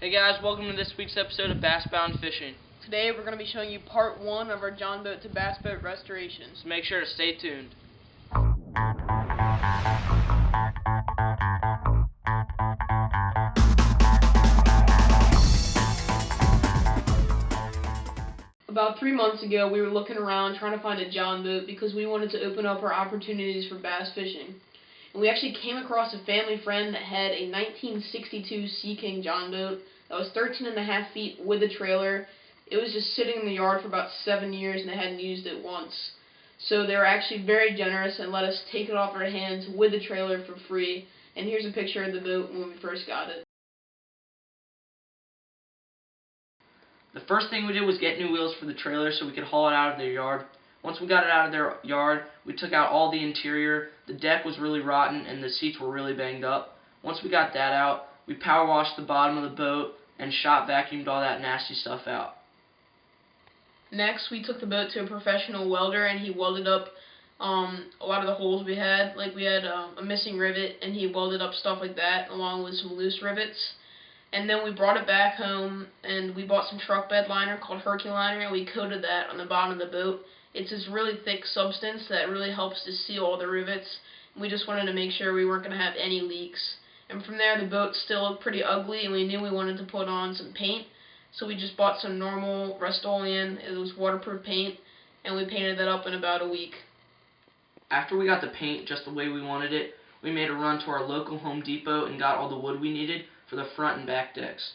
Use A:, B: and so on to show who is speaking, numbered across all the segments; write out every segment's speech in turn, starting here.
A: Hey guys, welcome to this week's episode of Bass Bound Fishing.
B: Today we're going to be showing you part 1 of our John boat to bass boat restoration.
A: So make sure to stay tuned.
B: About 3 months ago, we were looking around trying to find a John boat because we wanted to open up our opportunities for bass fishing. And we actually came across a family friend that had a 1962 Sea King John boat that was 13.5 feet with a trailer. It was just sitting in the yard for about 7 years and they hadn't used it once. So they were actually very generous and let us take it off our hands with the trailer for free. And here's a picture of the boat when we first got it.
A: The first thing we did was get new wheels for the trailer so we could haul it out of their yard. Once we got it out of their yard, we took out all the interior. The deck was really rotten and the seats were really banged up. Once we got that out, we power washed the bottom of the boat and shop vacuumed all that nasty stuff out.
B: Next, we took the boat to a professional welder and he welded up a lot of the holes we had. Like we had a missing rivet and he welded up stuff like that along with some loose rivets. And then we brought it back home and we bought some truck bed liner called Herculiner and we coated that on the bottom of the boat. It's this really thick substance that really helps to seal all the rivets. We just wanted to make sure we weren't going to have any leaks. And from there the boat still looked pretty ugly and we knew we wanted to put on some paint. So we just bought some normal Rust-Oleum. It was waterproof paint and we painted that up in about a week.
A: After we got the paint just the way we wanted it, we made a run to our local Home Depot and got all the wood we needed for the front and back decks.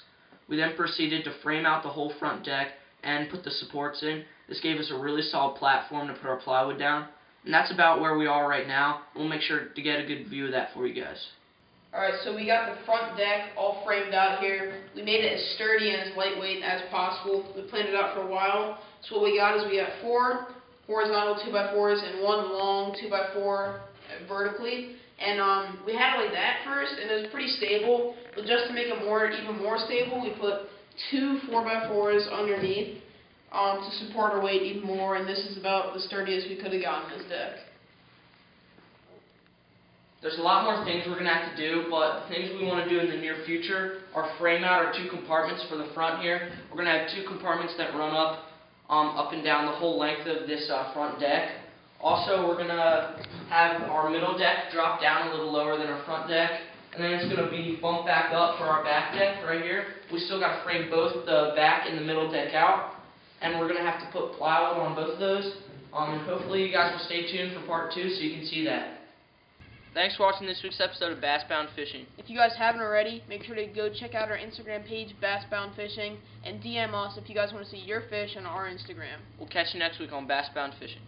A: We then proceeded to frame out the whole front deck and put the supports in. This gave us a really solid platform to put our plywood down. And that's about where we are right now. We'll make sure to get a good view of that for you guys.
B: Alright, so we got the front deck all framed out here. We made it as sturdy and as lightweight as possible. We planned it out for a while. So what we got is we got 4 horizontal 2x4s and 1 long 2x4 vertically. And we had it like that first, and it was pretty stable. But just to make it even more stable, we put 2 4x4s underneath to support our weight even more. And this is about the sturdiest we could have gotten this deck.
A: There's a lot more things we're going to have to do, but the things we want to do in the near future are frame out our 2 compartments for the front here. We're going to have 2 compartments that run up and down the whole length of this front deck. Also, we're going to have our middle deck drop down a little lower than our front deck, and then it's going to be bumped back up for our back deck right here. We still got to frame both the back and the middle deck out, and we're going to have to put plywood on both of those. And hopefully you guys will stay tuned for part 2 so you can see that. Thanks for watching this week's episode of Bass Bound Fishing.
B: If you guys haven't already, make sure to go check out our Instagram page, Bass Bound Fishing, and DM us if you guys want to see your fish on our Instagram.
A: We'll catch you next week on Bass Bound Fishing.